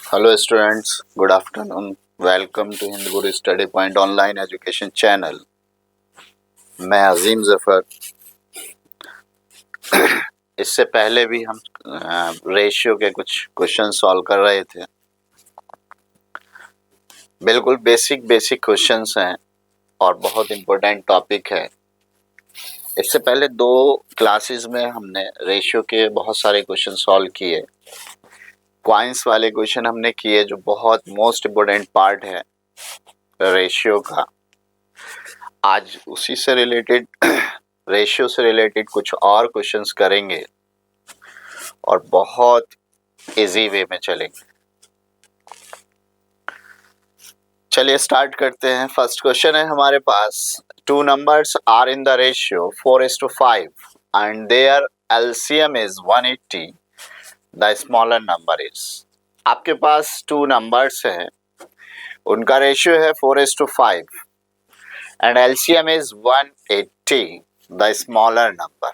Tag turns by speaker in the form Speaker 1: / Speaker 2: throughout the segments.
Speaker 1: Hello students, good afternoon. Welcome to Hind Guru study point online education channel. मैं अजीम जफर। इससे पहले भी हम रेशियो के कुछ क्वेश्चन सॉल्व कर रहे थे। बिल्कुल बेसिक क्वेश्चंस हैं और बहुत इम्पोर्टेंट टॉपिक है। इससे पहले 2 क्लासेस में हमने रेशियो के बहुत सारे क्वेश्चन सॉल्व किए। क्वाइंस वाले क्वेश्चन हमने किए जो बहुत मोस्ट इम्पोर्टेंट पार्ट है रेशियो का। आज उसी से रिलेटेड रेशियो से रिलेटेड कुछ और क्वेश्चंस करेंगे और बहुत इजी वे में चलेंगे। चलिए स्टार्ट करते हैं। फर्स्ट क्वेश्चन है हमारे पास, 2 numbers are in the ratio 4:5 and their LCM is 180, the smaller number is. आपके पास 2 numbers हैं, उनका रेशियो है 4:5 and LCM is 180, the smaller number.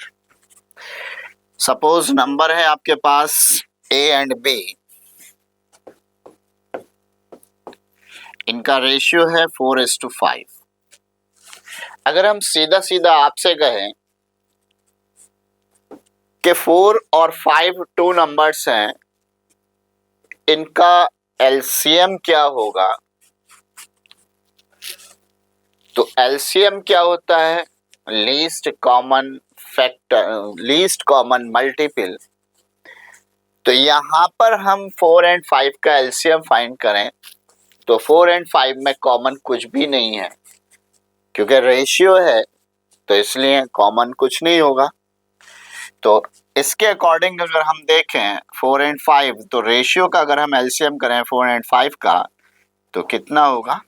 Speaker 1: Suppose number है आपके पास A and B, इनका रेशियो है 4:5। अगर हम सीधा सीधा आपसे कहें कि 4 और 5 2 नंबर्स हैं, इनका LCM क्या होगा, तो LCM क्या होता है? Least common factor, least common multiple. तो यहाँ पर हम 4 और 5 का LCM फाइंड करें तो 4 और 5 में कॉमन कुछ भी नहीं है, क्योंकि रेशियो है तो इसलिए कॉमन कुछ नहीं होगा। तो इसके अकॉर्डिंग अगर हम देखें 4 और 5, तो रेशियो का अगर हम LCM करें 4 और 5 का तो कितना होगा?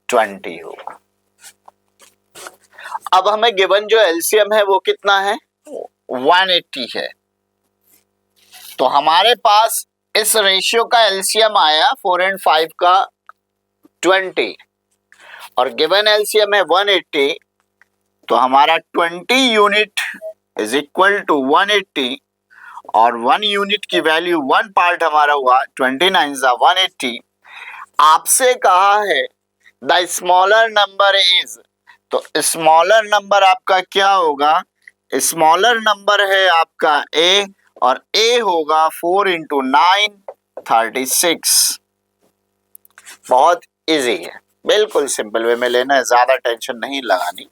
Speaker 1: 20 होगा। अब हमें गिवन जो LCM है वो कितना है? 180 है। तो हमारे पास इस रेशियो का LCM आया 4 और 5 का 20 और गिवन LCM है 180, तो हमारा 20 यूनिट इज इक्वल टू 180 और 1 यूनिट की वैल्यू 1 पार्ट हमारा हुआ 29 180। आपसे कहा है द स्मॉलर नंबर इज, तो स्मॉलर नंबर आपका क्या होगा? स्मॉलर नंबर है आपका A और A होगा 4 × 9 36। बहुत इजी है, बिल्कुल सिंपल वे में लेना है, ज्यादा टेंशन नहीं लगानी।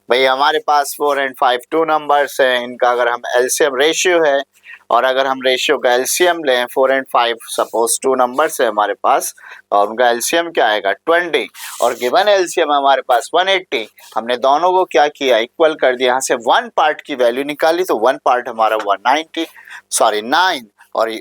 Speaker 1: भाई हमारे पास 4 और 5 2 नंबर्स हैं, इनका अगर हम एलसीएम रेशियो है और अगर हम रेशियो का एलसीएम लें 4 और 5, सपोज 2 नंबर्स है हमारे पास और उनका एलसीएम क्या आएगा? 20 और गिवन एलसीएम हमारे पास 180। हमने दोनों को क्या किया? इक्वल कर दिया। यहाँ से 1 पार्ट की वैल्यू निकाली तो 1 पार्ट हमारा हुआ 9 और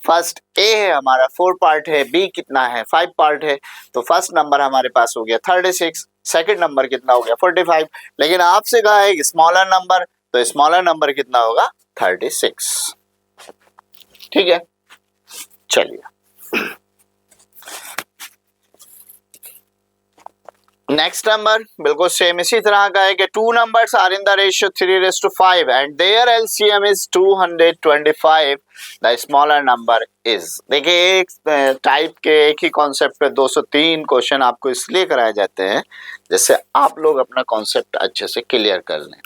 Speaker 1: फर्स्ट ए है हमारा 4 पार्ट है, बी कितना है? 5 पार्ट है। तो फर्स्ट नंबर हमारे पास हो गया 36, सेकंड नंबर कितना हो गया? 45। लेकिन आपसे कहा है स्मॉलर नंबर, तो स्मॉलर नंबर कितना होगा? 36। ठीक है, चलिए नेक्स्ट नंबर बिल्कुल सेम इसी तरह का है कि 2 numbers are in the ratio 3:5 and their LCM is 225, the smaller number is. देखिए एक टाइप के एक ही कॉन्सेप्ट पे 203 क्वेश्चन आपको इसलिए कराए जाते हैं जिससे आप लोग अपना कॉन्सेप्ट अच्छे से क्लियर कर लें।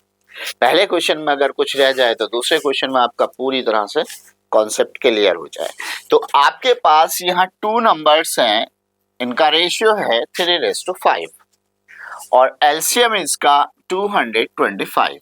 Speaker 1: पहले क्वेश्चन में अगर कुछ रह जाए तो दूसरे क्वेश्चन में आपका पूरी तरह से कॉन्सेप्ट क्लियर हो जाए। तो आपके पास यहाँ 2 numbers हैं, इनका रेशियो है 3:5 और एलसीएम इसका 225।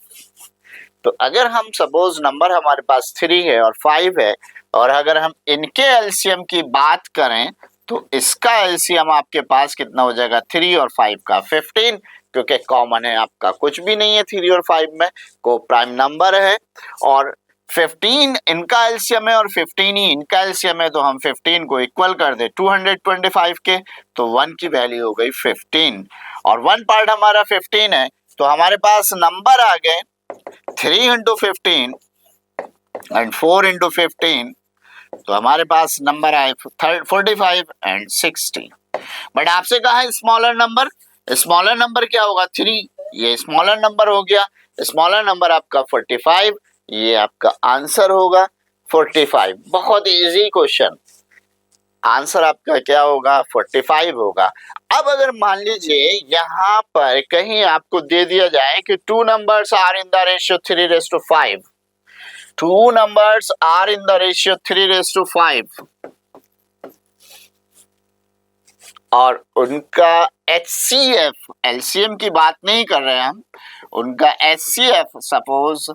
Speaker 1: तो अगर हम सपोज नंबर हमारे पास 3 है और 5 है और अगर हम इनके एलसीएम की बात करें तो इसका एलसीएम आपके पास कितना हो जाएगा? 3 और 5 का 15, क्योंकि कॉमन है आपका कुछ भी नहीं है 3 और 5 में, को प्राइम नंबर है और 15 इनका एलसीएम है और 15 ही इनका एलसीएम है, तो हम 15 को इक्वल कर दे 225 के, तो 1 की वैल्यू हो गई 15 और 1 पार्ट हमारा 15 है। तो हमारे पास नंबर आ गए 3 × 15 एंड 4 × 15, तो हमारे पास नंबर आए 45 एंड 60। बट आपसे कहा है स्मॉलर नंबर, स्मॉलर नंबर क्या होगा? 3, ये स्मॉलर नंबर हो गया। स्मॉलर नंबर आपका 45, ये आपका आंसर होगा 45। बहुत इजी क्वेश्चन, आंसर आपका क्या होगा, 45 होगा। अब अगर मान लीजिए यहाँ पर कहीं आपको दे दिया जाए कि two numbers are in the ratio 3:5, two numbers are in the ratio 3:5 और उनका HCF, एलसीएम की बात नहीं कर रहे हैं हम, उनका HCF सपोज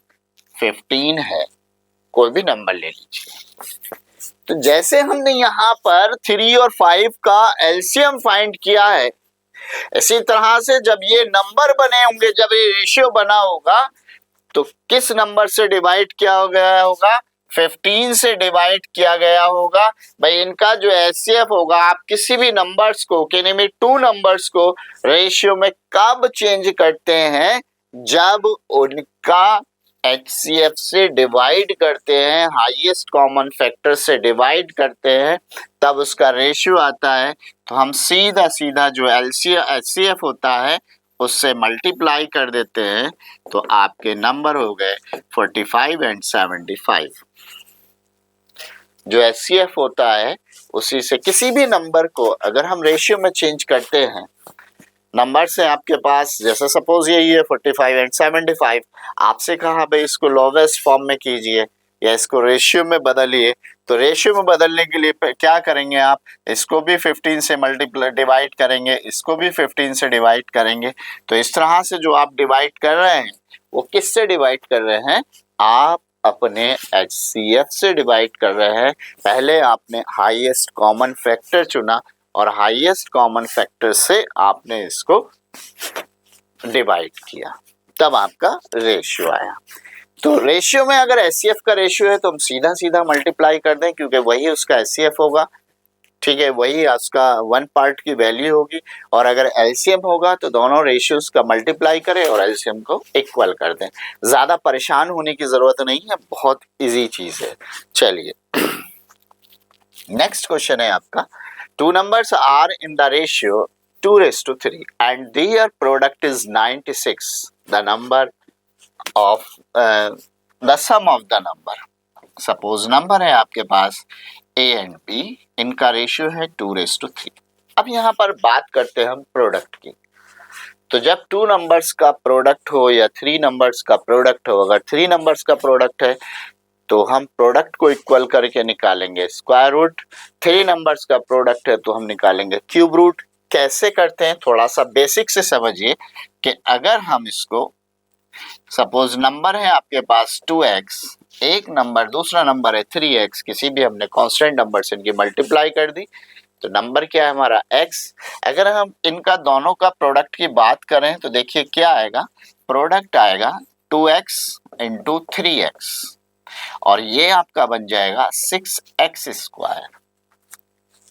Speaker 1: 15 है, कोई भी नंबर ले लीजिए। तो जैसे हमने यहाँ पर 3 और 5 का एलसीएम फाइंड किया है, इसी तरह से जब ये नंबर बने होंगे, जब ये रेशियो बना होगा, तो किस नंबर से डिवाइड किया गया होगा, 15 से डिवाइड किया गया होगा। भाई इनका जो एचसीएफ होगा, आप किसी भी नंबर्स को, में टू नंबर्स को रेशियो में कब चेंज करते हैं, जब उनका HCF से डिवाइड करते हैं, हाईएस्ट कॉमन फैक्टर से डिवाइड करते हैं, तब उसका रेशियो आता है। तो हम सीधा सीधा जो HCF होता है उससे मल्टीप्लाई कर देते हैं, तो आपके नंबर हो गए 45 एंड 75। जो HCF होता है उसी से किसी भी नंबर को अगर हम रेशियो में चेंज करते हैं, नंबर से आपके पास जैसे सपोज यही है 45 एंड 75, आपसे कहा भाई इसको लोवेस्ट फॉर्म में कीजिए या इसको रेशियो में बदलिए, तो रेशियो में बदलने के लिए क्या करेंगे आप, इसको भी 15 से मल्टीप्लाई डिवाइड करेंगे, इसको भी 15 से डिवाइड करेंगे। तो इस तरह से जो आप डिवाइड कर रहे हैं वो किससे डिवाइड कर रहे हैं, आप अपने HCF से डिवाइड कर रहे हैं। पहले आपने हाईएस्ट कॉमन फैक्टर चुना और हाईएस्ट कॉमन फैक्टर से आपने इसको डिवाइड किया, तब आपका रेशियो आया। तो रेशियो में अगर HCF का रेशियो है तो हम सीधा सीधा मल्टीप्लाई कर दें, क्योंकि वही उसका HCF होगा, ठीक है, वही उसका वन पार्ट की वैल्यू होगी। और अगर LCM होगा तो दोनों रेशियोज का मल्टीप्लाई करें और LCM को इक्वल कर दें। ज्यादा परेशान होने की जरूरत नहीं है, बहुत इजी चीज है। चलिए नेक्स्ट क्वेश्चन है आपका, two numbers are in the ratio 2:3 and their product is 96. The number of the sum of the number. Suppose number है आपके पास A and B, इनका रेशियो है 2:3। अब यहाँ पर बात करते हैं हम प्रोडक्ट की। तो जब टू नंबर्स का प्रोडक्ट हो या थ्री नंबर्स का प्रोडक्ट हो, अगर थ्री नंबर्स का प्रोडक्ट है तो हम प्रोडक्ट को इक्वल करके निकालेंगे स्क्वायर रूट, थ्री नंबर्स का प्रोडक्ट है तो हम निकालेंगे क्यूब रूट। कैसे करते हैं थोड़ा सा बेसिक से समझिए कि अगर हम इसको सपोज नंबर है आपके पास 2x, एक नंबर, दूसरा नंबर है 3x, किसी भी हमने कांस्टेंट नंबर से इनकी मल्टीप्लाई कर दी तो नंबर क्या है हमारा x। अगर हम इनका दोनों का प्रोडक्ट की बात करें तो देखिए क्या आएगा, प्रोडक्ट आएगा 2x इंटू 3x और ये आपका बन जाएगा 6x square,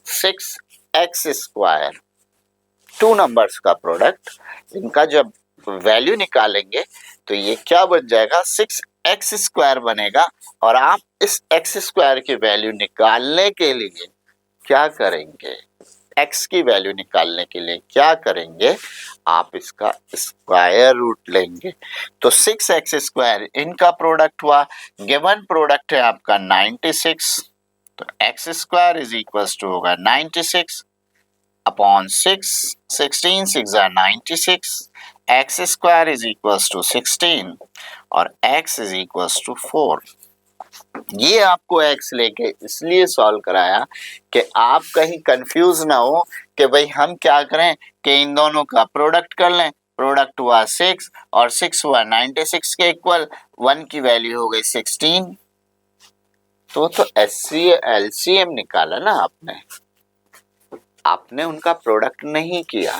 Speaker 1: 6x square. Two numbers का प्रोडक्ट, इनका जब वैल्यू निकालेंगे तो ये क्या बन जाएगा, 6x स्क्वायर बनेगा। और आप इस x स्क्वायर की वैल्यू निकालने के लिए क्या करेंगे, x की वैल्यू निकालने के लिए क्या करेंगे, आप इसका स्क्वायर रूट लेंगे। तो 6x स्क्वायर इनका प्रोडक्ट हुआ, गिवन प्रोडक्ट है आपका 96, तो x square is equal to होगा 96 upon 6, 16 6 are 96, x square is equal to 16 और x इज इक्वल टू 4। ये आपको x लेके इसलिए सॉल्व कराया कि आप कहीं कंफ्यूज ना हो कि भाई हम क्या करें कि इन दोनों का प्रोडक्ट कर लें। प्रोडक्ट हुआ 6 और 6 हुआ 96 के इक्वल, 1 की वैल्यू हो गई 16, तो LCM निकाला ना आपने उनका प्रोडक्ट नहीं किया।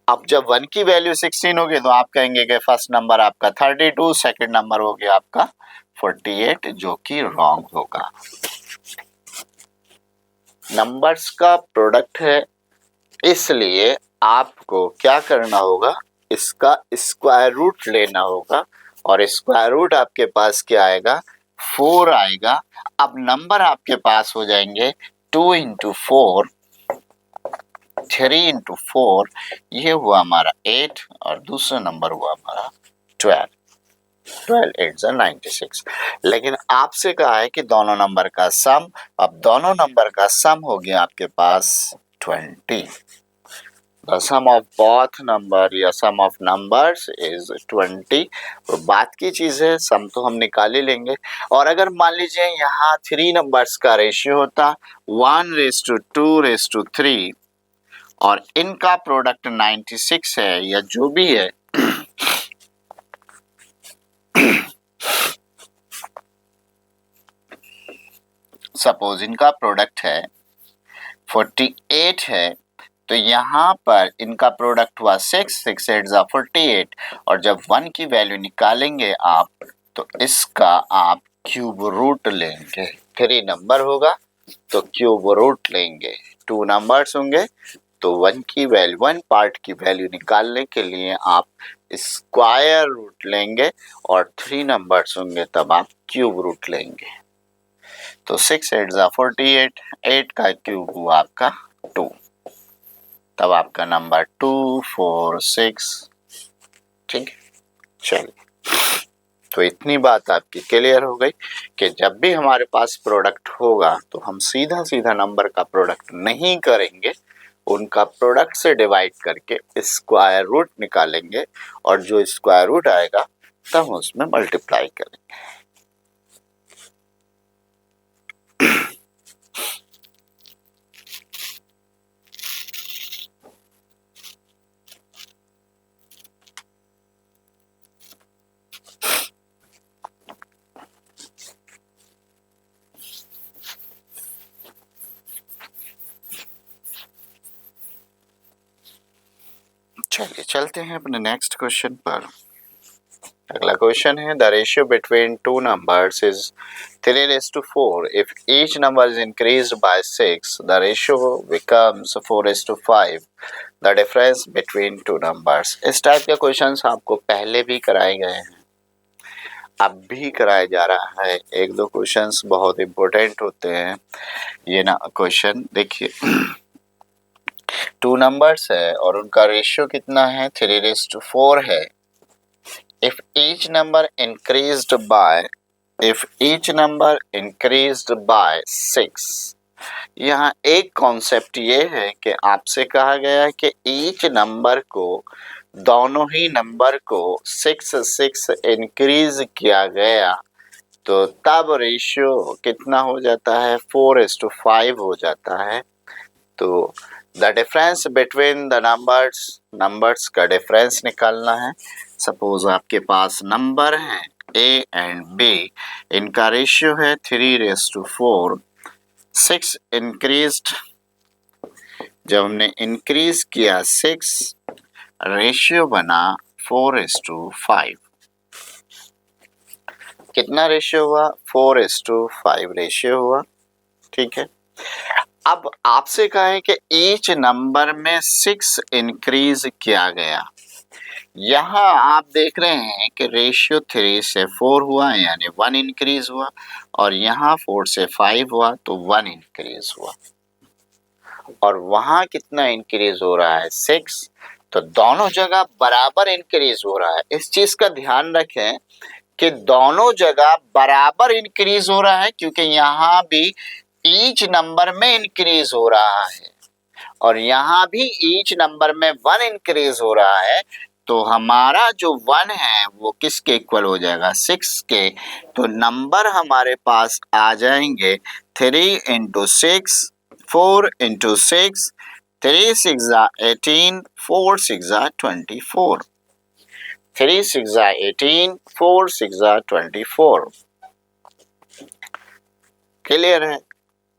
Speaker 1: अब जब 1 की वैल्यू 16 होगी तो आप कहेंगे कि फर्स्ट नंबर आपका 32, सेकंड नंबर हो गया आपका 48, जो कि रॉन्ग होगा। नंबर्स का प्रोडक्ट है, इसलिए आपको क्या करना होगा, इसका स्क्वायर रूट लेना होगा और स्क्वायर रूट आपके पास क्या आएगा, 4 आएगा। अब नंबर आपके पास हो जाएंगे 2 इंटू 4, 3 इंटू 4, ये हुआ हमारा 8 और दूसरा नंबर हुआ हमारा 12। 12 8 96। लेकिन आपसे कहा है कि दोनों नंबर का सम, अब दोनों नंबर का सम हो गया आपके पास 20। The sum of both number या sum of numbers is 20। तो बात की चीज़ है, सम तो हम निकाल ही लेंगे। और अगर मान लीजिए यहाँ 3 नंबर्स का रेशियो होता 1:2:3 और इनका प्रोडक्ट 96 है या जो भी है, सपोज इनका प्रोडक्ट है 48 है, तो यहाँ पर इनका प्रोडक्ट हुआ 6 6 8 48 और जब 1 की वैल्यू निकालेंगे आप तो इसका आप क्यूब रूट लेंगे। 3 नंबर होगा तो क्यूब रूट लेंगे, 2 नंबर्स होंगे तो 1 की वैल्यू 1 पार्ट की वैल्यू निकालने के लिए आप स्क्वायर रूट लेंगे और 3 नंबर्स होंगे तब आप क्यूब रूट लेंगे। तो 6 8 48, 8 का क्यूब हुआ आपका 2, तब आपका नंबर 2 4 6। ठीक है, चलिए, तो इतनी बात आपकी क्लियर हो गई कि जब भी हमारे पास प्रोडक्ट होगा तो हम सीधा सीधा नंबर का प्रोडक्ट नहीं करेंगे, उनका प्रोडक्ट से डिवाइड करके स्क्वायर रूट निकालेंगे और जो स्क्वायर रूट आएगा तब उसमें मल्टीप्लाई करेंगे। चलिए चलते हैं अपने नेक्स्ट क्वेश्चन पर। अगला क्वेश्चन है the ratio between two numbers is 3:4। If each number is increased by 6 the ratio becomes 4:5। The difference between two numbers. इस टाइप के क्वेश्चंस आपको पहले भी कराए गए हैं, अब भी कराया जा रहा है। एक दो क्वेश्चंस बहुत इंपॉर्टेंट होते हैं ये ना। क्वेश्चन देखिए, 2 नंबर्स है और उनका रेशियो कितना है 3:4 है। If each number increased by 6, यहाँ एक कॉन्सेप्ट ये है कि आपसे कहा गया है कि ईच नंबर को, दोनों ही नंबर को 6 6 इंक्रीज किया गया तो तब रेशियो कितना हो जाता है 4:5 हो जाता है। तो the difference between the numbers का डिफरेंस निकालना है। सपोज आपके पास नंबर है ए एंड बी, इनका रेशियो है 3:4। 6 इंक्रीज्ड, जब हमने इंक्रीज किया 6, रेशियो बना 4:5। कितना रेशियो हुआ 4:5 रेशियो हुआ। ठीक है, अब आपसे कहा है कि ईच नंबर में 6 इंक्रीज किया गया। यहाँ आप देख रहे हैं कि रेशियो 3 से 4 हुआ यानी 1 इंक्रीज हुआ और यहाँ 4 से 5 हुआ तो 1 इंक्रीज हुआ। और वहाँ कितना इंक्रीज हो रहा है 6, तो दोनों जगह बराबर इंक्रीज हो रहा है। इस चीज का ध्यान रखें कि दोनों जगह बराबर इंक्रीज हो रहा है क्योंकि यहाँ भी ईच नंबर में इंक्रीज हो रहा है और यहाँ भी ईच नंबर में 1 इंक्रीज हो रहा है। तो हमारा जो 1 है वो किसके इक्वल हो जाएगा 6 के। तो नंबर हमारे पास आ जाएंगे 3 × 6 4 × 6, 3 6 18, 4 6 24। 3 6 18, 4 6 24। क्लियर है।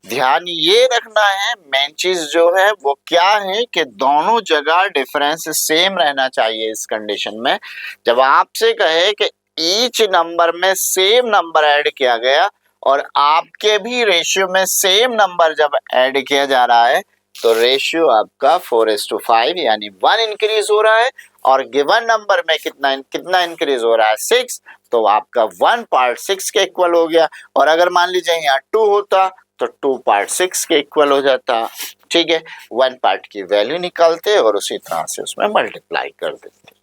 Speaker 1: ध्यान ये रखना है, मेन चीज जो है वो क्या है कि दोनों जगह डिफरेंस सेम रहना चाहिए। इस कंडीशन में जब आपसे कहे कि ईच नंबर में सेम नंबर ऐड किया गया और आपके भी रेशियो में सेम नंबर जब ऐड किया जा रहा है तो रेशियो आपका 4:5 यानी 1 इंक्रीज हो रहा है और गिवन नंबर में कितना इंक्रीज हो रहा है 6, तो आपका 1 पार्ट 6 के इक्वल हो गया। और अगर मान लीजिए यहाँ 2 होता तो 2 पार्ट 6 के इक्वल हो जाता। ठीक है, 1 पार्ट की वैल्यू निकालते और उसी तरह से उसमें मल्टीप्लाई कर देते।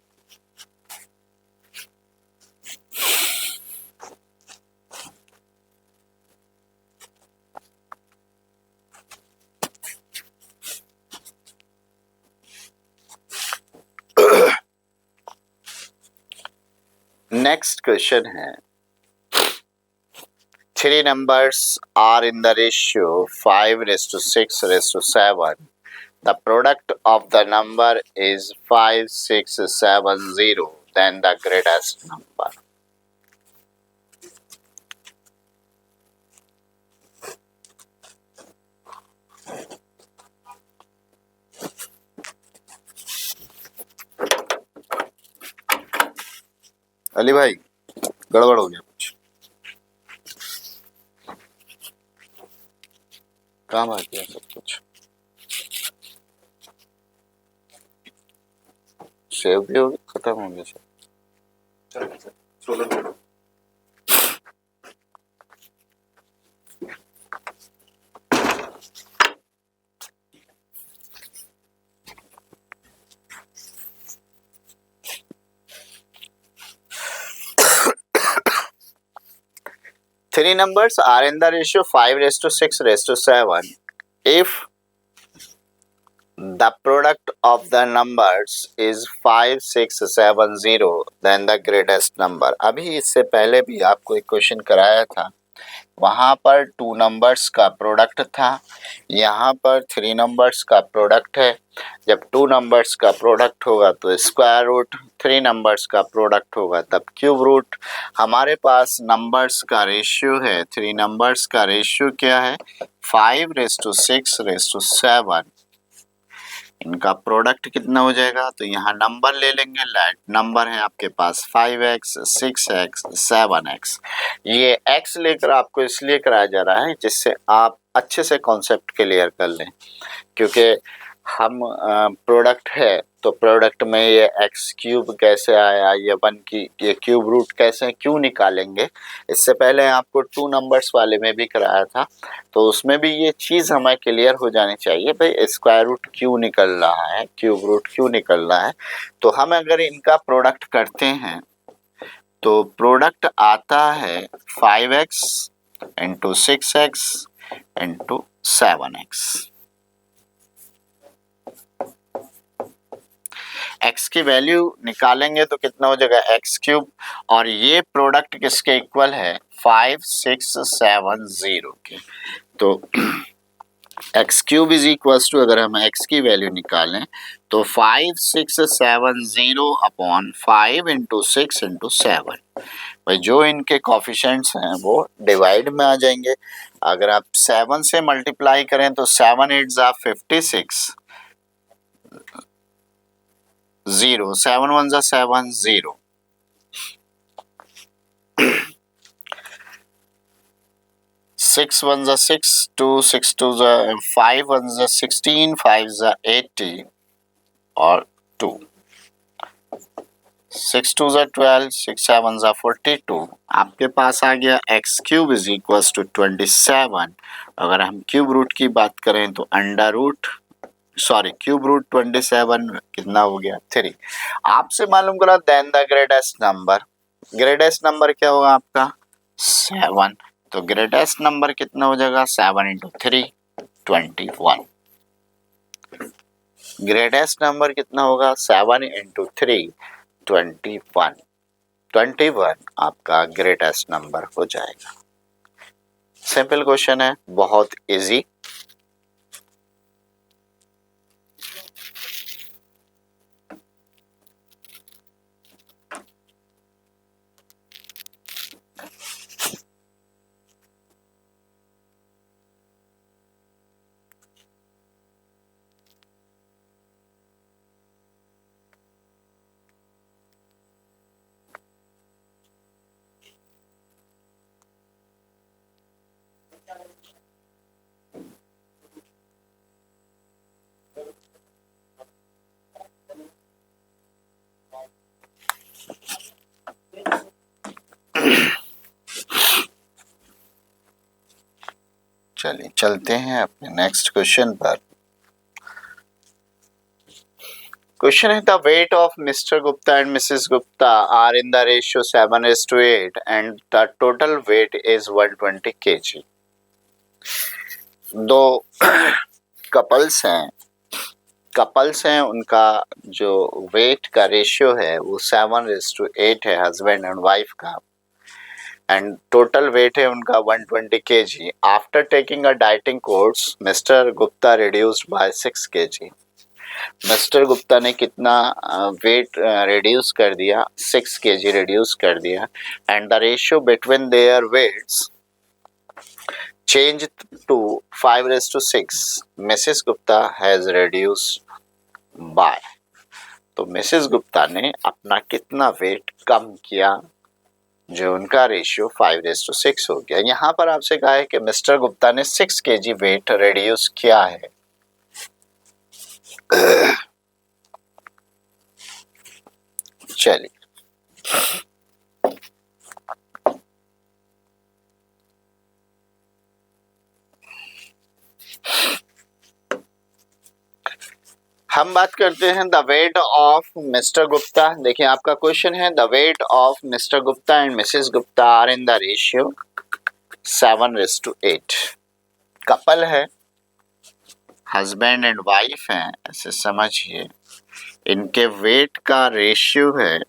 Speaker 1: नेक्स्ट क्वेश्चन है, three numbers are in the ratio 5:6:7. The product of the number is 5670. Then the greatest number. Ali भाई गड़बड़ हो गया कुछ, काम आ गया सब कुछ, सेव भी हो गया, खत्म हो गया सब। Three numbers are in the ratio 5:6:7. If the product of the numbers is 5670, then the greatest number. अभी इससे पहले भी आपको एक क्वेश्चन कराया था, वहाँ पर टू नंबर्स का प्रोडक्ट था, यहाँ पर थ्री नंबर्स का प्रोडक्ट है। जब टू नंबर्स का प्रोडक्ट होगा तो स्क्वायर रूट, थ्री नंबर्स का प्रोडक्ट होगा तब क्यूब रूट। हमारे पास नंबर्स का रेशियो है, थ्री नंबर्स का रेशियो क्या है, 5:6:7। इनका प्रोडक्ट कितना हो जाएगा, तो यहाँ नंबर ले लेंगे, लेट नंबर है आपके पास 5x, 6x, 7x। ये x लेकर आपको इसलिए कराया जा रहा है जिससे आप अच्छे से कॉन्सेप्ट क्लियर कर लें, क्योंकि हम प्रोडक्ट है तो प्रोडक्ट में ये एक्स क्यूब कैसे आया, ये वन की ये क्यूब रूट कैसे क्यों निकालेंगे। इससे पहले आपको टू नंबर्स वाले में भी कराया था, तो उसमें भी ये चीज़ हमें क्लियर हो जानी चाहिए, भाई स्क्वायर रूट क्यों निकल रहा है, क्यूब रूट क्यों निकल रहा है। तो हम अगर इनका प्रोडक्ट करते हैं तो प्रोडक्ट आता है 5x into 6x into 7x। x की वैल्यू निकालेंगे तो कितना हो जाएगा, एक्स क्यूब, और ये प्रोडक्ट किसके इक्वल है, 5670 के। तो X cube is equals to, अगर हम x की वैल्यू निकालें तो 5670 अपॉन 5 इंटू 6 इंटू 7। भाई जो इनके कॉफिशेंट्स हैं वो डिवाइड में आ जाएंगे। अगर आप 7 से मल्टीप्लाई करें तो 7 8 जा 56, 0, 7 1 जा 7, 0, 6 1 जा 6, 2 6 2 जा 5 1 जा 16, 5 जा 80 और 2, 6 2 जा 12, 6 7 जा 42। आपके पास आ गया X cube is equals to 27। अगर हम क्यूब रूट की बात करें तो अंडर रूट क्यूब रूट 27 कितना हो गया, 3। आपसे मालूम करा then the greatest number. Greatest number क्या होगा आपका, 7। तो ग्रेटेस्ट नंबर कितना हो जाएगा, 7 इंटू 3, 21। ग्रेटेस्ट नंबर कितना होगा, 7 इंटू 3, 21। 21 आपका ग्रेटेस्ट नंबर हो जाएगा। सिंपल क्वेश्चन है, बहुत इजी। चलिए चलते हैं अपने नेक्स्ट क्वेश्चन पर। Question is the weight of Mr. Gupta and Mrs. Gupta are in the ratio 7:8 and the total weight is 120 kg. दो कपल्स हैं उनका जो वेट का रेशियो है वो 7:8 है हस्बैंड एंड वाइफ का एंड टोटल वेट है उनका 120 kg. After taking a dieting course mister Gupta reduced by 6 kg. Mister Gupta ने कितना वेट रिड्यूस कर दिया? 6 kg रिड्यूस कर दिया and the ratio between their weights change to 5:6. Mrs Gupta has reduced by. तो मिसेस गुप्ता ने अपना कितना वेट कम किया जो उनका रेशियो 5:6 हो गया. यहाँ पर आपसे कहा है कि मिस्टर गुप्ता ने 6 kg वेट रिड्यूस किया है. चलिए हम बात करते हैं the weight of Mr Gupta. देखिए आपका क्वेश्चन है the weight of Mr Gupta and Mrs Gupta are in the ratio 7:8. Couple है, हस्बैंड एंड वाइफ हैं, ऐसे समझिए. इनके वेट का रेशियो है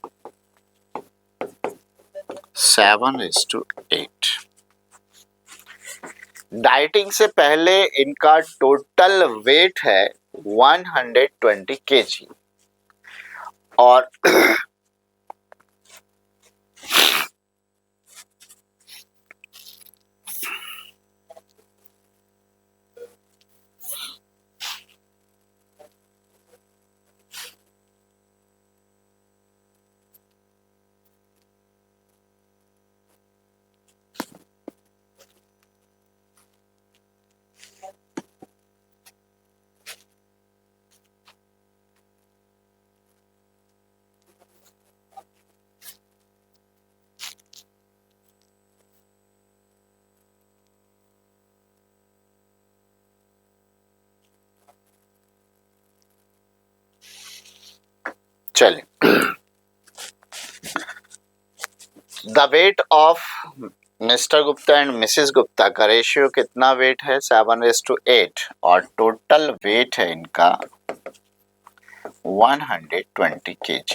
Speaker 1: 7:8. डाइटिंग से पहले इनका टोटल वेट है 120 kg और चलिए the weight of Mr Gupta and Mrs Gupta का रेशियो कितना वेट है 7:8 और टोटल वेट है इनका 120 kg.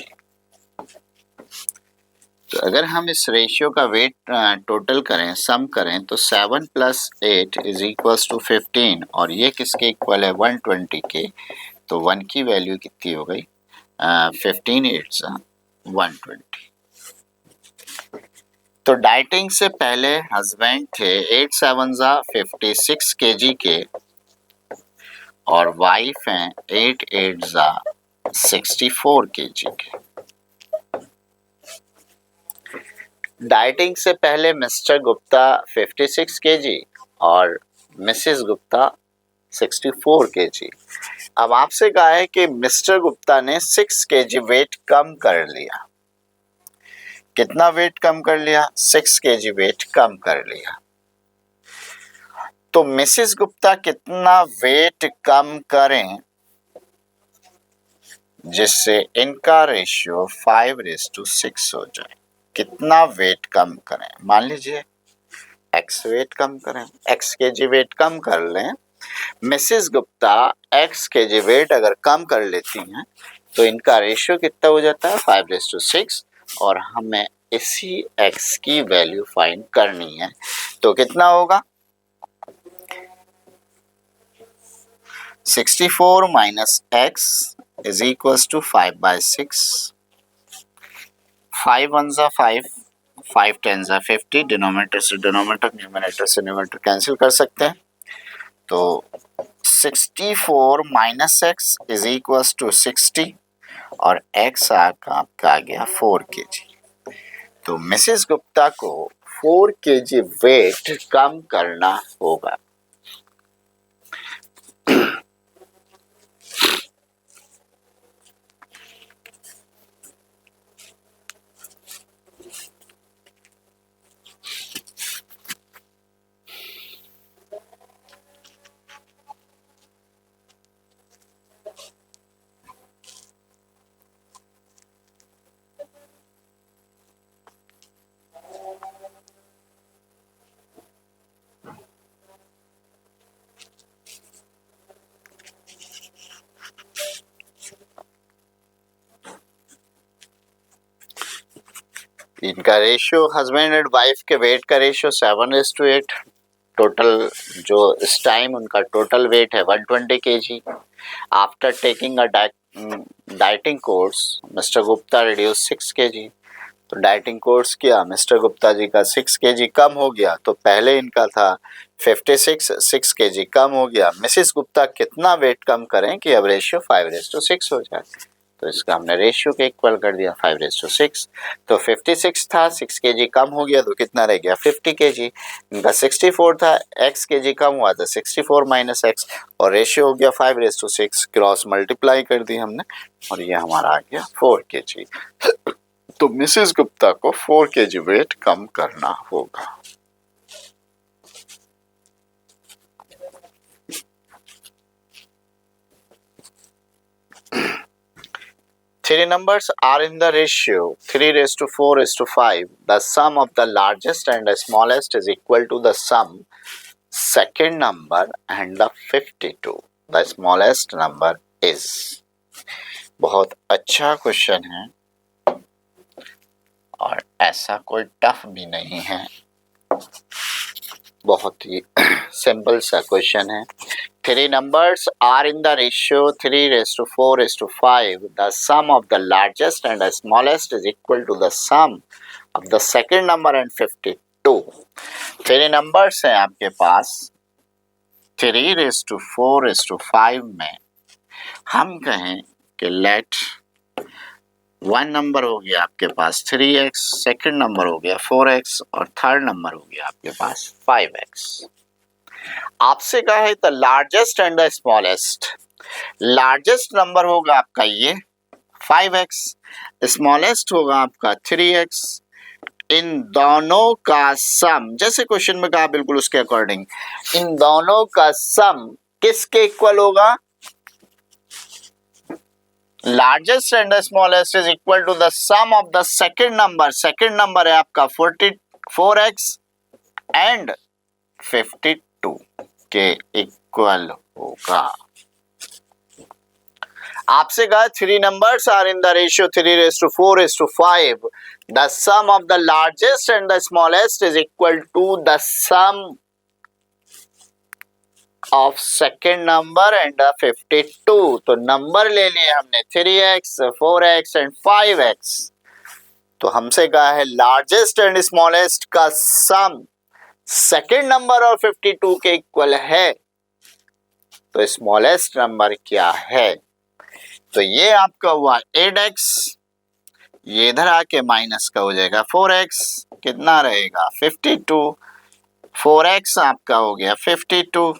Speaker 1: तो अगर हम इस रेशियो का वेट टोटल करें, सम करें तो 7 + 8 = 15 और ये किसके इक्वल है 120 के. तो 1 की वैल्यू कितनी हो गई 15 8 120. तो डाइटिंग से पहले हस्बैंड थे 8 7 56 kg के और वाइफ हैं 8 8 64 kg के. डाइटिंग से पहले मिस्टर गुप्ता 56 kg और मिसेस गुप्ता 64 kg. अब आपसे कहा है कि मिस्टर गुप्ता ने 6 kg वेट कम कर लिया. कितना वेट कम कर लिया? 6 kg वेट कम कर लिया. तो मिसेस गुप्ता कितना वेट कम करें जिससे इनका रेशियो 5:6 हो जाए? कितना वेट कम करें? मान लीजिए x वेट कम करें, x kg वेट कम कर लें. Mrs Gupta x kg weight अगर कम कर लेती हैं तो इनका रेशियो कितना हो जाता है 5:6 और हमें इसी x की वैल्यू फाइंड करनी है. तो कितना होगा 64 - x = 5/6. 5 1 5, 5 10 50. डिनोमिनेटर से डिनोमिनेटर, न्यूमरेटर से न्यूमरेटर कैंसिल कर सकते हैं. तो 64 - x = 60 और x आपका आ गया 4 kg. तो मिसेस गुप्ता को 4 kg वेट कम करना होगा. इनका रेशियो हस्बैंड एंड वाइफ के वेट का रेशियो 7:8। टोटल जो इस टाइम उनका टोटल वेट है 120 kg। After taking a dieting course mister Gupta reduce 6 kg। तो डाइटिंग कोर्स किया, मिस्टर गुप्ता जी का 6 kg कम हो गया। तो पहले इनका था 56, 6 kg कम हो गया। मिसेस गुप्ता कितना वेट कम करें कि अब रेशियो 5:6 हो जाए? तो इसका हमने रेशियो के इक्वल कर दिया 5:6। तो 56 था, 6 kg कम हो गया तो कितना रह गया 50 kg। इनका 64 था, x kg कम हुआ तो 64 - x और रेशियो हो गया 5:6। क्रॉस मल्टीप्लाई कर दी हमने और ये हमारा आ गया 4 kg। तो मिसेस गुप्ता को 4 kg वेट कम करना होगा। Three numbers are in the ratio 3:4:5. The sum of the largest and the smallest is equal to the sum second number and the 52. The smallest number is. बहुत अच्छा question है और ऐसा कोई tough भी नहीं है, बहुत ही सिंपल सा क्वेश्चन है। Three numbers are in the ratio 3:4:5. The sum of the largest and the smallest is equal to the sum of the second number and 52. Three numbers हैं आपके पास। 3:4:5 में हम कहें कि लेट 1 नंबर हो गया आपके पास 3x, सेकंड नंबर हो गया 4x और थर्ड नंबर हो गया आपके पास 5x। आपसे कहा है the largest and the smallest. Largest number होगा आपका ये 5x, स्मॉलेस्ट होगा आपका 3x। इन दोनों का सम, जैसे क्वेश्चन में कहा बिल्कुल उसके अकॉर्डिंग, इन दोनों का सम किसके इक्वल होगा? Largest and the smallest is equal to the sum of the second number. Second number है आपका 4x एंड 52 के इक्वल होगा। आपसे कहा 3 numbers are in the ratio 3:4:5. The sum of the largest and the smallest is equal to the sum of second number and the 52. तो number ले लिए हमने 3x, 4x and 5x। तो हमसे कहा है लार्जेस्ट एंड स्मॉलेस्ट का सम second number और 52 के इक्वल है। तो स्मॉलेस्ट नंबर क्या है? तो ये आपका हुआ 8x, ये इधर आके माइनस का हो जाएगा 4x, कितना रहेगा 52। 4x आपका हो गया 52,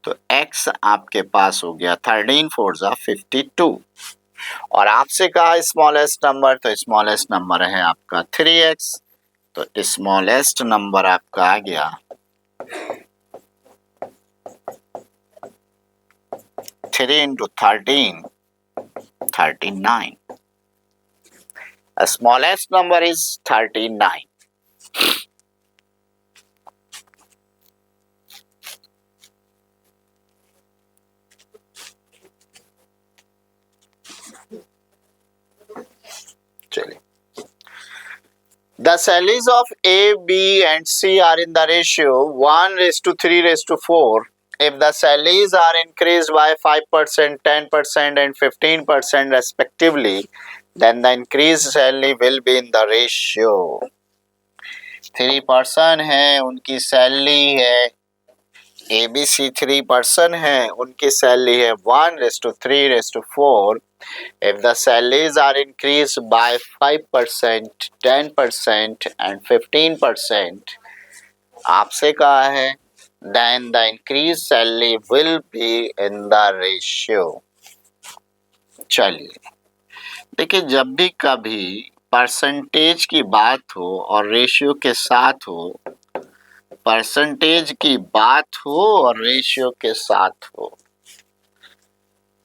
Speaker 1: तो x आपके पास हो गया 13 4 52। और आपसे कहा स्मॉलेस्ट नंबर, तो स्मॉलेस्ट नंबर है आपका 3x। तो स्मॉलेस्ट नंबर आपका आ गया 3 × 13 39। Smallest number is 39। चलिए, the salaries of A, B and C are in the ratio 1:3:4. If the salaries are increased by 5%, 10% and 15% respectively, then the increased salary will be in the ratio। 3 person है, उनकी salary है ABC 3 person है, उनकी salary है 1:3:4। If the salaries are increased by 5%, 10% and 15%, आपसे कहा है then the increased salary will be in the ratio। चलिए देखिए, जब भी कभी परसेंटेज की बात हो और रेशियो के साथ हो, परसेंटेज की बात हो और रेशियो के साथ हो,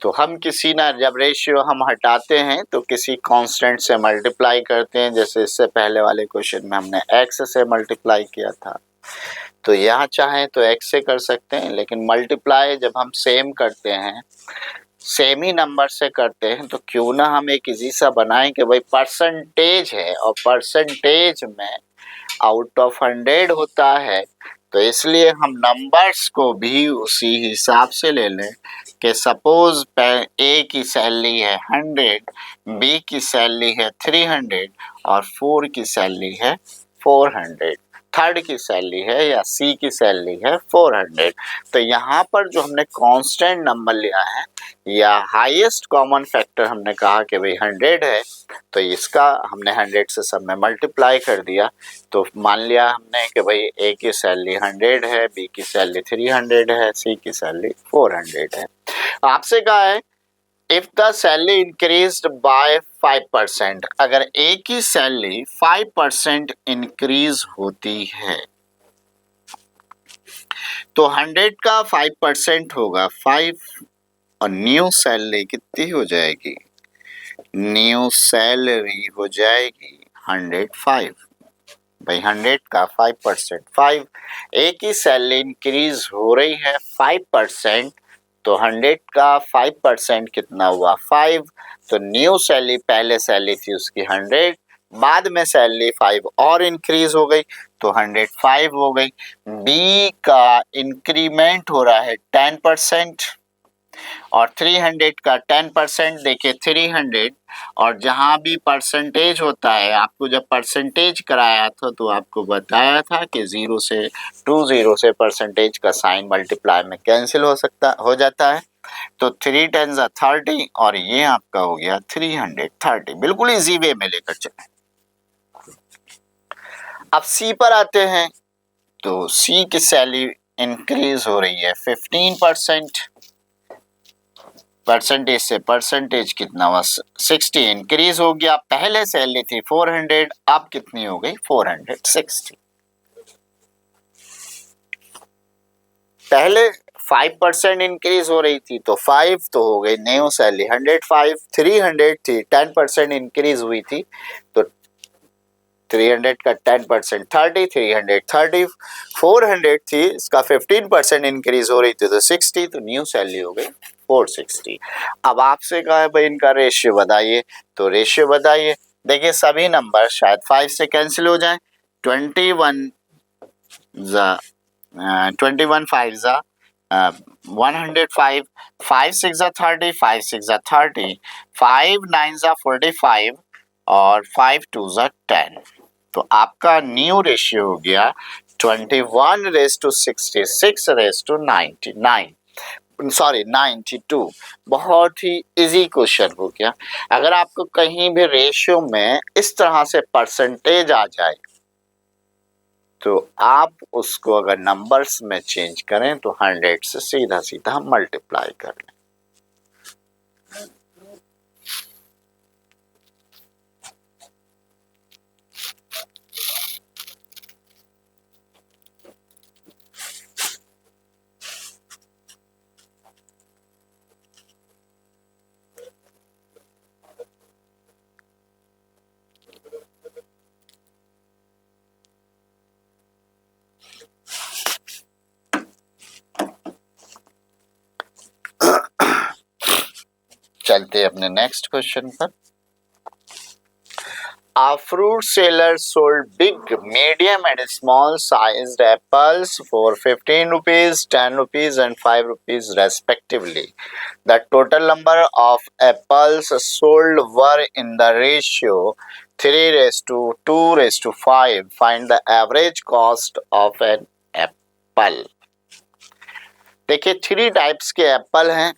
Speaker 1: तो हम किसी ना, जब रेशियो हम हटाते हैं तो किसी कांस्टेंट से मल्टीप्लाई करते हैं। जैसे इससे पहले वाले क्वेश्चन में हमने x से मल्टीप्लाई किया था, तो यहाँ चाहें तो x से कर सकते हैं, लेकिन मल्टीप्लाई जब हम सेम करते हैं, सेम ही नंबर से करते हैं तो क्यों ना हम एक इजी सा बनाएं कि भाई परसेंटेज है और परसेंटेज में आउट ऑफ 100 होता है, तो इसलिए हम नंबर्स को भी उसी हिसाब से ले लें कि सपोज ए की सैलरी है 100, बी की सैलरी है 300 और 4 की सैलरी है 400, थर्ड की सैलरी है या सी की सैलरी है 400। तो यहाँ पर जो हमने कांस्टेंट नंबर लिया है या हाईएस्ट कॉमन फैक्टर हमने कहा कि भाई 100 है, तो इसका हमने 100 से सब में मल्टीप्लाई कर दिया। तो मान लिया हमने कि भाई ए की सैलरी 100 है, बी की सैलरी 300 है, सी की सैलरी 400 है। आपसे कहा है if the salary increased by 5%, अगर ए की सैलरी 5% इंक्रीज होती है तो 100 का 5% होगा 5, और न्यू सैलरी कितनी हो जाएगी, न्यू सैलरी हो जाएगी 105। भाई 100 का 5%, 5, ए की सैलरी इंक्रीज हो रही है 5%, तो 100 का 5% कितना हुआ 5, तो न्यू सैलरी पहले सैलरी थी उसकी 100, बाद में सैलरी 5 और इंक्रीज हो गई तो 105 हो गई। बी का इंक्रीमेंट हो रहा है 10% और 300 का 10%, देखिए 300, और जहां भी परसेंटेज होता है, आपको जब परसेंटेज कराया था तो आपको बताया था कि 0 से 20 से परसेंटेज का साइन मल्टीप्लाई में कैंसिल हो जाता है। तो 3 10 30 और ये आपका हो गया 330, बिल्कुल इजी वे में लेकर चले। अब सी पर आते हैं, तो सी की सैलरी इंक्रीज हो रही है 15%, परसेंटेज से परसेंटेज कितना हुआ 60 इंक्रीज हो गया, पहले सैलरी थी 400, अब कितनी हो गई 460। पहले 5% इंक्रीज हो रही थी तो 5 तो हो गई न्यू सैलरी 105, 300 थी 10% इंक्रीज हुई थी तो 300 का 10% 30, 330, 400 थी इसका 15% इंक्रीज हो रही थी तो 60, तो न्यू सैलरी हो गई 460। अब आपसे कहा है भाई इनका रेशियो बताइए, तो रेशियो बताइए। देखिए सभी नंबर शायद 5 से कैंसिल हो जाए, 21 5 जा 105, 5 6 जा 30, 5 6 जा 30, 5 9 जा 45 और 5 2 जा 10। तो आपका न्यू रेशियो हो गया 21:66:99, सॉरी 92। बहुत ही इजी क्वेश्चन हो गया। अगर आपको कहीं भी रेशियो में इस तरह से परसेंटेज आ जाए तो आप उसको अगर नंबर्स में चेंज करें तो 100 से सीधा सीधा मल्टीप्लाई कर लें। चलते अपने नेक्स्ट क्वेश्चन पर। A fruit seller sold big, medium and small sized apples for 15 rupees, 10 rupees and 5 rupees respectively. The total number of apples sold were in the ratio 3:2:5. Find the average cost of an apple. देखिए 3 types के Apple हैं,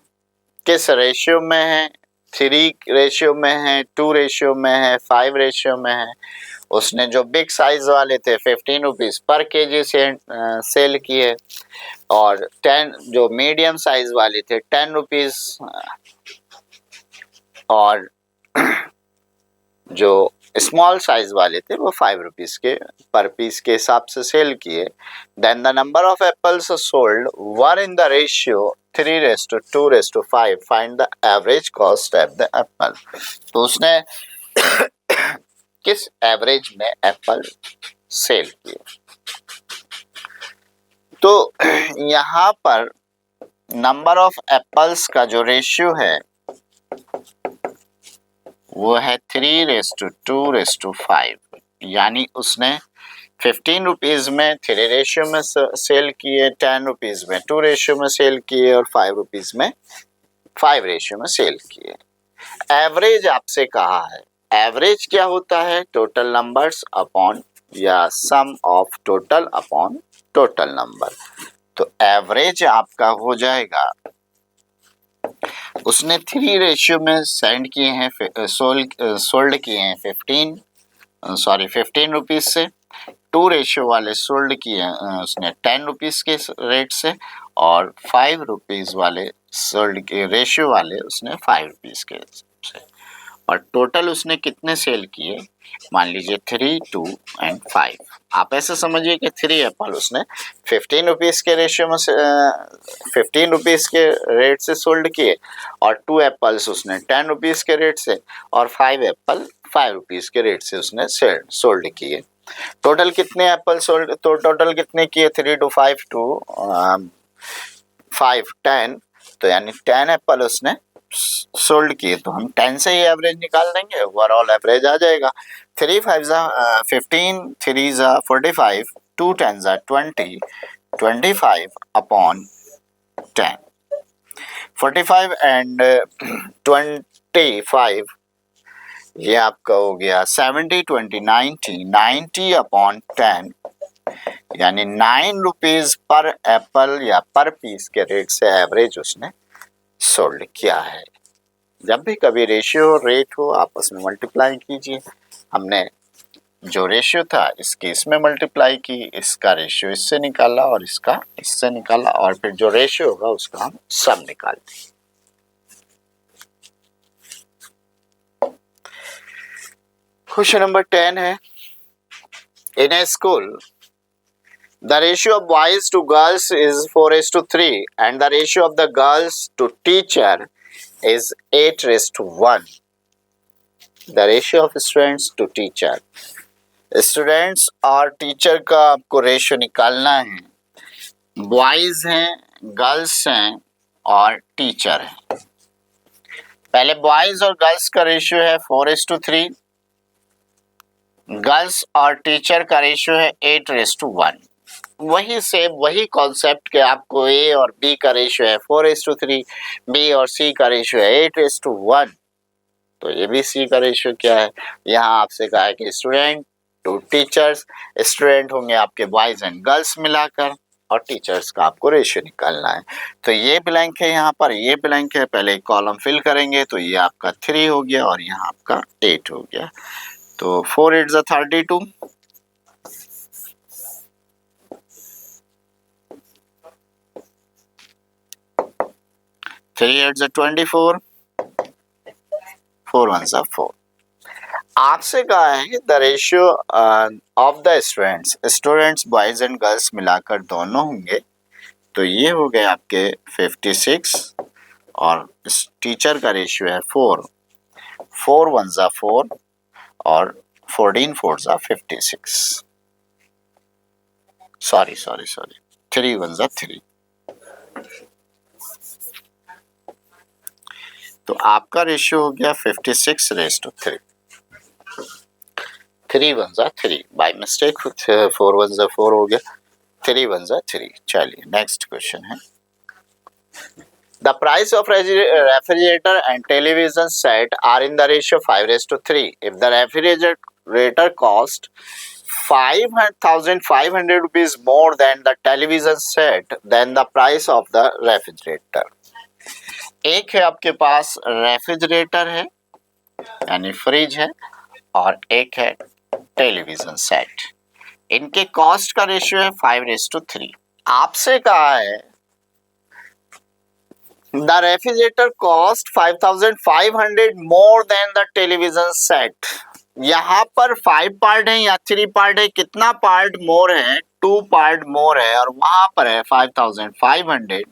Speaker 1: किस ratio में है, 3 ratio में है, 2 ratio में है, 5 रेशियो में है। उसने जो बिग साइज वाले थे 15 रुपीज़ पर केजी से सेल किए, और 10 जो मीडियम साइज वाले थे 10 रुपीज़, और जो स्मॉल साइज वाले थे वो 5 रुपीज़ के पर पीस के हिसाब से सेल किए। Then the number of apples sold were in the ratio 3:2:5. Find the average cost of the apple. तो उसने किस एवरेज में एप्पल सेल किए। तो यहाँ पर नंबर ऑफ एप्पल्स का जो रेशियो है वो है 3:2:5, यानी उसने 15 रुपीज में 3 रेशियो में सेल किए, 10 रुपीज में 2 रेशियो में सेल किए और 5 रुपीज में 5 रेशियो में सेल किए। एवरेज आपसे कहा है, एवरेज क्या होता है? टोटल नंबर्स अपॉन या sum of total upon total number. तो एवरेज आपका हो जाएगा, उसने 3 रेशियो में सेंड किए हैं, सोल्ड किए हैं 15 रुपीज से, 2 रेशियो वाले सोल्ड किए उसने 10 रुपीज के रेट से, और 5 रुपीज वाले सोल्ड के रेशियो वाले उसने 5 रुपीज के से। और टोटल उसने कितने सेल किए? मान लीजिए 3, 2 एंड 5। आप ऐसे समझिए कि 3 एप्पल उसने 15 रुपीज के रेशियो में 15 रुपीज के रेट से सोल्ड किए, और 2 एप्पल्स उसने 10 रुपीज के रेट से, और 5 एप्पल 5 रुपीज के रेट से उसने सोल्ड किए। टोटल कितने एप्पल सोल्ड, तो टोटल कितने किए? 3 to 5 to 5 10, तो यानी 10 एप्पल उसने सोल्ड किए, तो हम 10 से ही एवरेज निकाल देंगे, ओवरऑल एवरेज आ जाएगा। 3 5 15, 3 45, 2 10 20, 25 अपॉन 10, 45 एंड 25, ये आपका हो गया 70 20 90, 90 अपॉन 10, यानी 9 रुपीज पर एप्पल या पर पीस के रेट से एवरेज उसने सोल्ड किया है। जब भी कभी रेशियो रेट हो आपस में मल्टीप्लाई कीजिए। हमने जो रेशियो था इसकी इसमें मल्टीप्लाई की, इसका रेशियो इससे निकाला और इसका इससे निकाला, और फिर जो रेशियो होगा उसका हम सम निकालते हैं। क्वेश्चन नंबर 10 है, इन ए school the ratio of boys to girls is 4:3 and the ratio of the girls to teacher is 8:1. The ratio of students to teacher, students और टीचर का आपको रेशियो निकालना है। बॉयज हैं, गर्ल्स हैं और टीचर हैं। पहले बॉयज और गर्ल्स का रेशियो है 4:3, गर्ल्स और टीचर का रेशियो है 8:1। वही सेम वही कॉन्सेप्ट के आपको ए और बी का रेशियो है 4:3, बी और सी का रेशियो है 8:1। तो ए बी सी का रेशियो क्या है? यहाँ आपसे कहा है कि स्टूडेंट टू टीचर्स, स्टूडेंट होंगे आपके बॉयज एंड गर्ल्स मिलाकर, और टीचर्स का आपको रेशियो निकालना है। तो ये ब्लैंक है, यहाँ पर ये ब्लैंक है, पहले कॉलम फिल करेंगे, तो ये आपका 3 हो गया और यहाँ आपका 8 हो गया। तो 4 8 32, 3 8 24, 4 1 4। आपसे कहा है कि the ratio of the students boys and girls मिलाकर दोनों होंगे, तो ये हो गए आपके 56, और टीचर का रेशियो है 4, 4 1 4 और 14 4 56, सॉरी 3 1 3। तो आपका रेशियो हो गया 56:3, 3 1 3, बाय मिस्टेक 4 1 4 हो गया, 3 1 3। चलिए नेक्स्ट क्वेश्चन है, the price of refrigerator and television set are in the ratio 5:3। If the refrigerator cost 5,500 rupees more than the television set, then the price of the refrigerator। एक है आपके पास refrigerator है यानी fridge है, और एक है टेलीविजन सेट। इनके कॉस्ट का रेशियो है 5:3। आपसे कहा है the refrigerator cost 5,500 more than the television set. यहाँ पर 5 पार्ट है या 3 पार्ट है? कितना पार्ट मोर है? 2 पार्ट मोर है, और वहां पर है 5,500,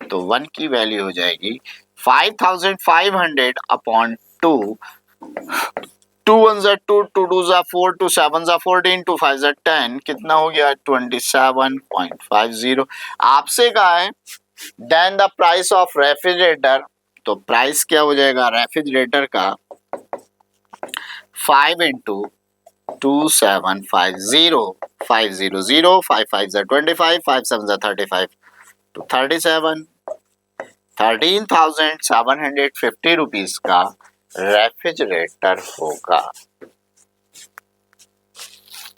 Speaker 1: तो 1 की वैल्यू हो जाएगी 5,500 अपॉन 2, 2 1 2, 2 2 4, 2 7 14, 2 5 10, कितना हो गया 27.50। आपसे कहा है then the price of refrigerator, तो प्राइस क्या हो जाएगा रेफ्रिजरेटर का 5 इंटू 2750, 500, 5 5 25, 5 7 35 to 37, 13,750 रुपीज का रेफ्रिजरेटर होगा।